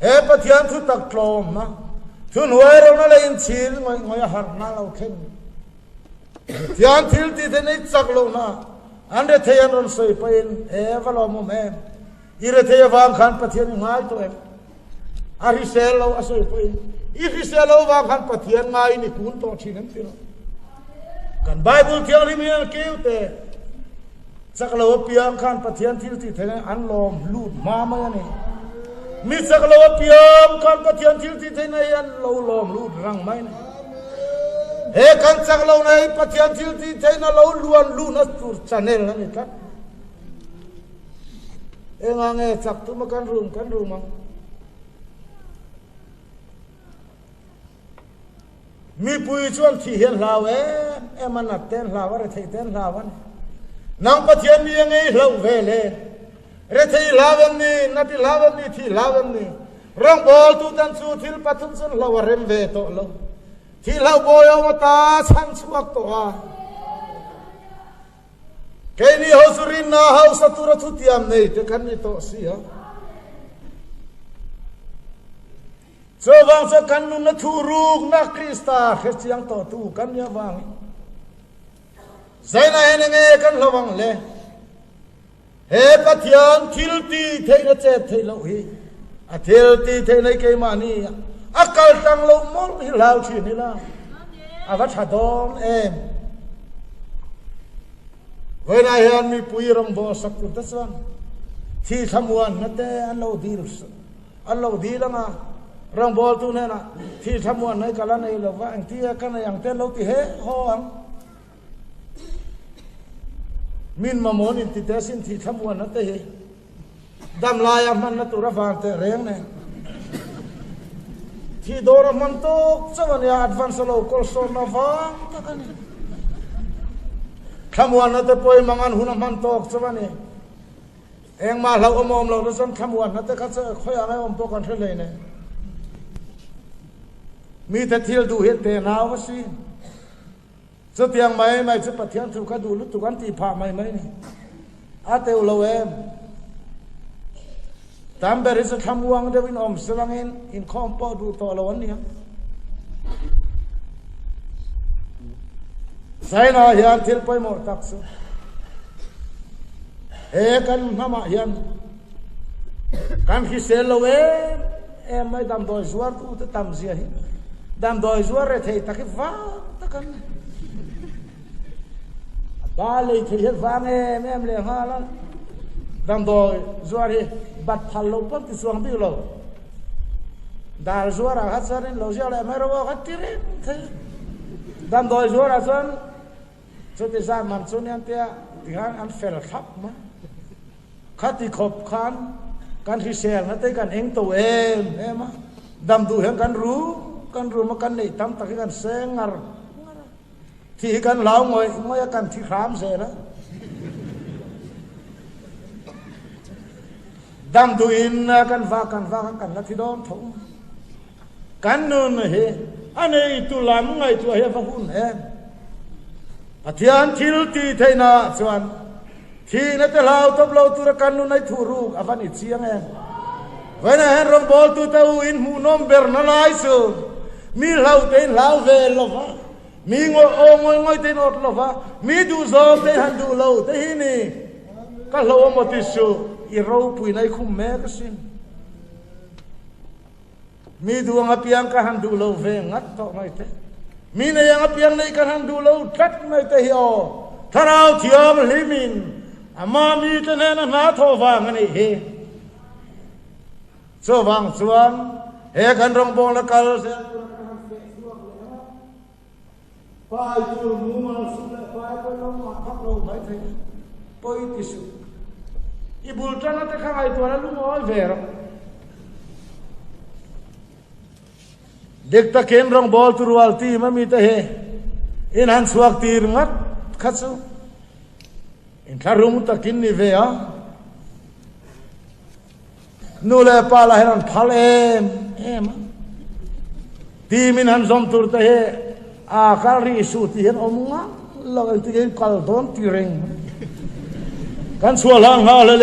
e pathian thu tak tlom na thu nuai ro na le in chil ngoi har na lo khen thian thil ti te nei chak lo na an re theyan ron soi pain e valo mo me ire they wang khan pathian ngai to em a ri sel lo a soi pain i ri sel lo wang khan pathian ngai ni kun to thin ti kan bible thiang ri mi ke te chak lo piang khan pathian thil ti the an lom lut ma ma ni mi chak lo piang khan pathian thil ti the nei an lo lom lut rang mai ni he kan chak lo nei pathian thil ti the na lo luan lu na tur channel na ni ka nge chak tu ma kan rum ma mi pui chuan thi hian hlaw em an ten hlaw re thei ten hlaw an nang pathian mi nge hlo ve le re thei hlawan ni na ti hlawan ni thi hlawan ni rong bol tu tan chu thil pathun chun hlaw rem ve to lo thi hlaw boyo ma ta chan chuak to a ke ni ho surin na ho satura thu tiam nei te kan ni to si ha so wang so kan nu na thu ruk na krista khristiang to tu kan ya wang zai na hen nge kan lo wang le he pathian thil ti thei na che thei lo hi a thil ti thei nei ke ma ni akal tang lo mol hi lao chi ni la a va tha dom em với này anh mi pui ram bo sak tu ta chuan thi thamuan na te an lo dil ma ram bo tu ne na thi thamuan nei kala nei lo wa ang ti ka na yang te lo ti he ho ang min ma mon in ti te sin thi thamuan na te he dam la ya man na tu ra van te reng ne thi do ra man to chawan ya advance lo kol so na va ta ka ni khamuan na te poi mangan hun man tok chawani eng ma hlau omom lo san khamuan na te kha cha khoi angai om to kan thele ne mi te thil du het te naw wa si chu tiang mai chu pathian thu ka du lu tu kan ti pha mai ni a te lo em tam ber is khamuang de win om selangin in khom po du to lo an ni sai na hian thil poi mo tak su e kan mama hian kan khi sel lo em mai dam doi zuar tu te tam zia hi dam doi zuar re thei tak va ta kan ba le thei het va em le ha la dam doi zuar hi bat phal lo pon ti suang bi lo dal zuar a hat sarin lo zia le mai ro ha tirin dam doi zuar a san cho te za man chu nian tia tihan an fel khap ma khati khop khan kan thi sel na te kan eng to em ma dam du hen kan ru ma kan nei tam tak kan sengar thi kan lao ngoi kan thi kham se na dam du in kan va kan na thi don thong kan nun he anei tu lam ngai tu he va hun em pathian thil ti theina chuan thi na te lau top lo tu ra kan nu nai thu ru avan I chiang em với na hen rom bol tu tau in mu nom ber na lai su mi lau ten lau ve lo va mi ngoi ten ot lo va mi du zo te han du lo te hi ni ka lo mo ti su I ro pui nai khum me ka sin mi duang apiang ka han du lo ve ngat to mai te mi ne yang apiang nei ka han du lo that mai te hi o tharau thiam limin ama mi te ne na tho wang ani he so wang chuan he kan rong bong la kal se pai tu mu ma su le pai ko lo ma thak lo mai the poi ti su i bul tana te khangai tu la lu ngoi ve ro dek ta ken rong bol tu rual ti ma mi te he in han suak tir ngat khatsu in tharum ta kin ni ve a nu le pa la heran phal em ti min han zom tur te he a kal ri su ti hen omunga lo ti gen kal don ti reng kan sualang ha le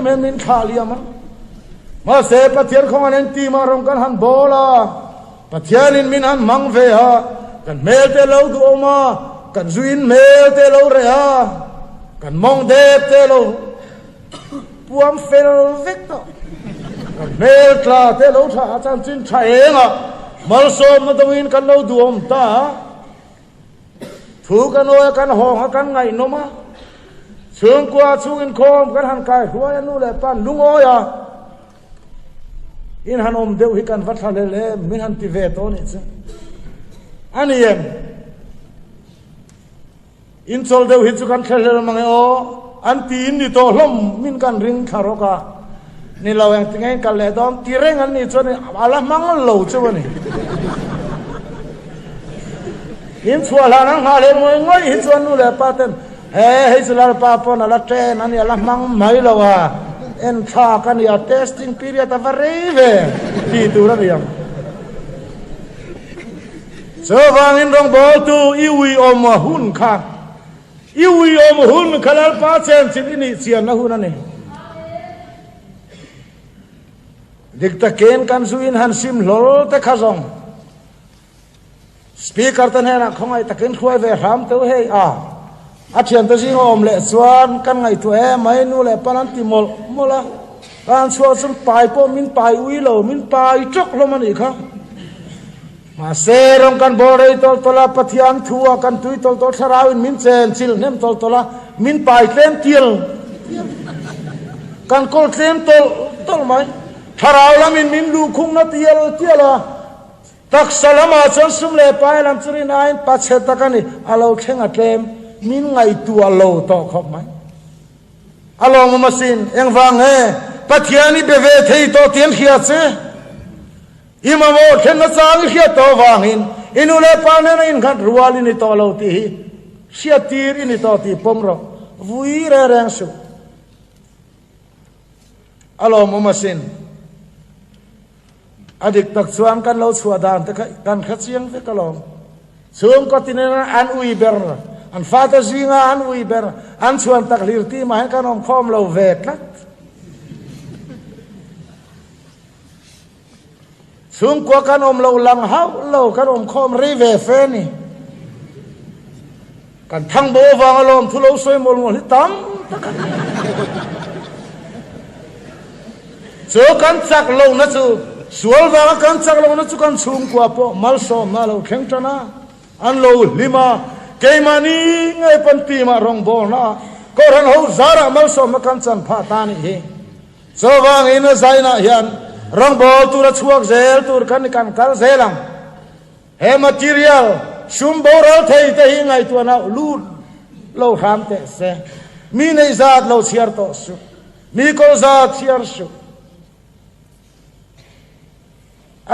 me min khalia ma se pathian khong an ti ma rong kan han bola pathian in min han mang ve ha kan mel te lo du oma kan zuin mel te lo re ha kan mong de te lo puam fel vector kan mel tla te lo tha chan chin thai nga mal so ma dawin kan lo du om ta thu kan oi kan hong kan ngai no ma sương qua chung in khom kan han kai huai nu le pan lung oi a in han om deu hi kan vat thale le min han ti ve to ni cha ani em in chol deu hi chu kan khel mang o an ti ni to hlom min kan ring tharoka ni lawang tingai kal le dom ti reng an ni chone ala mang lo chu ni in chua la nang ha le ngoi hi chuan nu le pa ten he sular pa pon ala train ani ala mang mai lo wa en tha kan ya testing period of arrive ti tu ra yam so wang in rong bo tu iwi om hun kha iwi om hun khalal pa chen chin ni sian na hun ani dikta ken kan suin han sim lol te khazong speaker tan he na khongai takin khoi ve ram tu he a thian ta jing om le chuan kan ngai tu e mai nu le panan ti mol mola kan chuan sum pai po min pai ui lo min pai chok lo mani kha ma se rong kan borei tol tola pathian thua kan tui tol tol tharau in min chen chil nem tol tola min pai tlem tiel kan kol tlem tol mai tharau lamin min lu khung na tiela tak salama chon sum le pai lam churi nain pa che takani alo thenga tlem min ngai tu alo to khop mai alo ma sin eng wang he pathiani be ve thei to tien khia che ima mo then na chang khia to wang in inule pa ne in khat ruali ni to lo ti sia tir ini to ti pomro vui re reng su alo ma sin adik tak chuan kan lo chua dan te kan kha chiang ve kalom chung ko tinena an ui ber an fata zinga an ui ber an chuan tak lir ti ma kan om khom lo ve tlat chung ko kan om lo lang hau lo kan om khom ri ve fe ni kan thang bo wang alom thu lo soi mol mol tam chu kan chak lo na chu sual wa kan chak lo na chu kan chung kwa po mal som na lo kheng tana an lo lima keimani ngai pan ti ma rong bol na ko ran ho zara mal som ma kan chan pha ta ni he so wang in zaina hian rong bol tu ra chuak zel tur kan kal zelang he material sum boral thei te hi ngai tu na lu lo ham te se mi nei zat lo chiar to su mi ko zat chiar su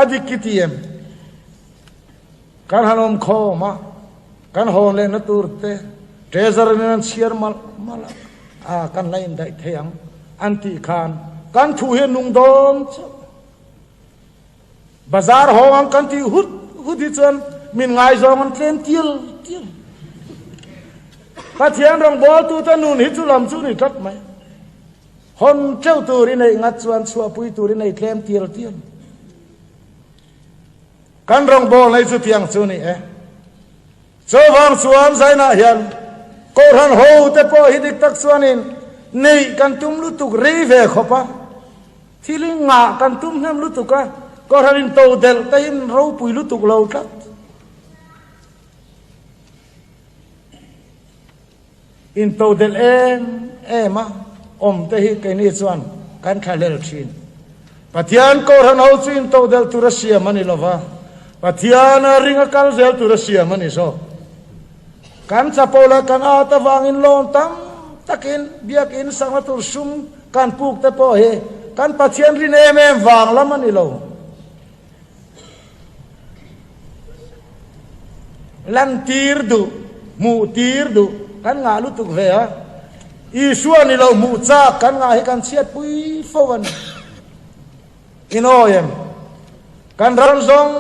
adikitiem kan hanom kho ma kan hon le na turte treasure nan chiar mal a kan lain dai theyang anti khan kan thu he nung dom bazar ho ang kan ti hut hi chan min ngai zong an tlen tiel pathian rong bol tu ta nun hi chu lam chu ni tat mai hon cheu tu ri nei ngat chuan chua pui tu ri nei tlem tiel kan rong bol nei chu tiang chu ni so wang chuan zaina hian ko ran ho te po hi dik tak chuanin nei kan tum lu tuk rei ve khopa thili nga kan tum hem lu tuka có thằng in tàu del tay in râu bùi lút tục lâu cắt in tàu del em á tay cái này chuan kan khai lel chin pathian có thằng hậu in tàu del tu Russia mani lova pathian ringa kal zel tu Russia mani so kan chapola kan ata wangin lon tam takin biakin sang tur sum kan puk te po he kan pathian rin em wang lam ani lo lan tir du mu tir du kan nga lu tuk ve ha isua ni lo mu cha kan nga he kan chiat pui fowan inoyem kan ran zong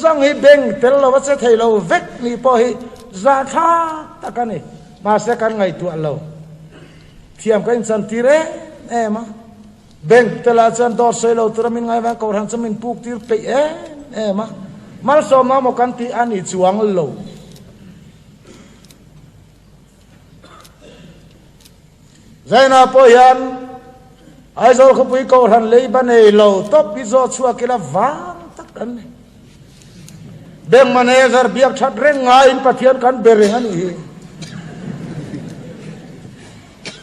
zang hi beng tel lo che thei lo vek ni po hi za tha takani ma se kan ngai tu lo thiam kan chan tire ema beng tela chan dor se lo turamin ngai ba ko ran chamin puk tir pe ema mal som na mo kan ti ani chuang lo zaina po yan ai zo khu pui ko ran lei ban ei lo top pi zo chua kila wang tak kan beng manager biak that reng ngai in pathian kan bereng ani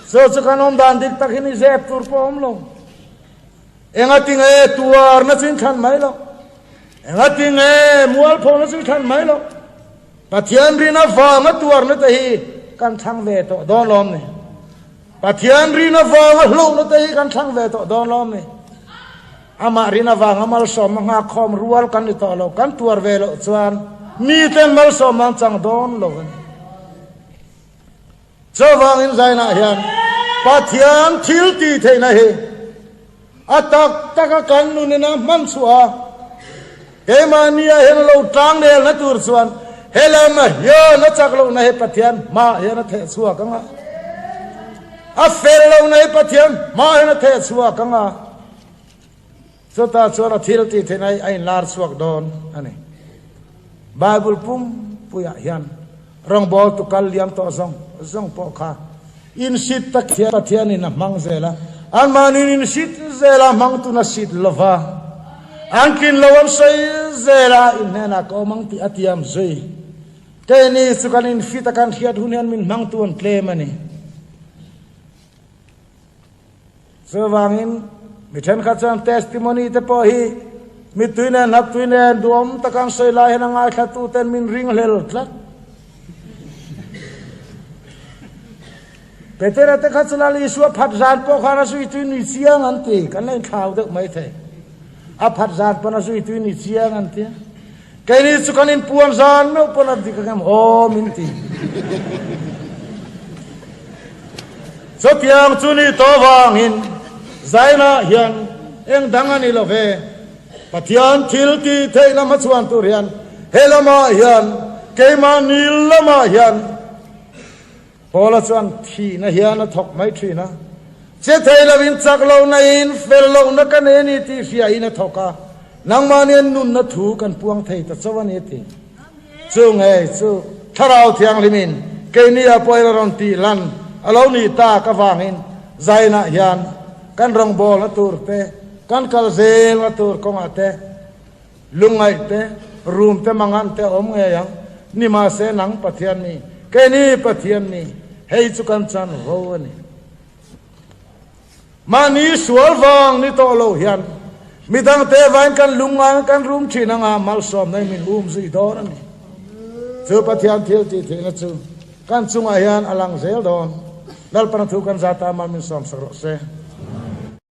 so chukan om dan dik tak hini zep tur po om lo enga ting tuar na chin than mai lo enga ting mual pho na chin than mai lo pathian rina wa ma tuar na te hi kan thang ve to don lom ni pathian rina wa ma lo na te hi kan thang ve to don lom ni ama rina wa ngamal som nga khom rual kan ni to lo kan tuar ve lo chuan mi ten mal som man chang don lo chawang in zaina hian pathian thil ti theina hi atak taka kan nu ne na man chua kemania hen lo tang ne na tur chuan helama yo na chak lo na he pathian ma he na the chua kanga a fel lo na he pathian ma he na the chua kanga chota chora thil ti theina ai lar chuak don ani bible pum puya hian rong bol tu kal liam to zong po kha in sit tak thia pathian in mang zela an manin in sit zela mang tu na sit lova an kin lawam sai zela in na ko mang ti atiam zui ke ni sukan in fit kan khiat hunian min mang tu an tle mani so wangin mi then kha chan testimony te po hi mi tuina na tuina duam takan sai la hen ngai kha tu ten min ring lel tlat Petera te khatsalali isua phat zan po khara sui tu ni chiang ante kan len khau dek mai the a phat zan pa na sui tu ni chiang ante kai ni chukan in puan zan no pona dikam ho min ti so tiang chu ni to wangin zaina hian eng dangani lo ve pathian thil ti theina ma chuan tu rian helama hian keima nil lama hian Paula chuan thi na hian a thok mai thi na che thei lovin chak lo na in fel lo na kan ni ti fia in a thoka nang manian nun na thu kan puang thei ta chawan e ti chu nge chu tharau thiang limin ke ni a poila ron ti lan alo ni ta ka wangin zaina hian kan rong bol na tur te kan kal zel na tur ko ma te lungai te room te mangan te om nge yang ni ma se nang pathian ni ke ni pathian ni hei chu kan chan ho ani mani sual wang ni to lo hian midang te vain kan lunga kan room thina nga mal som nai min zui dor ani chu pathian thil ti thina chu kan chunga hian alang zel don dal pan thu kan zata mal min som saro se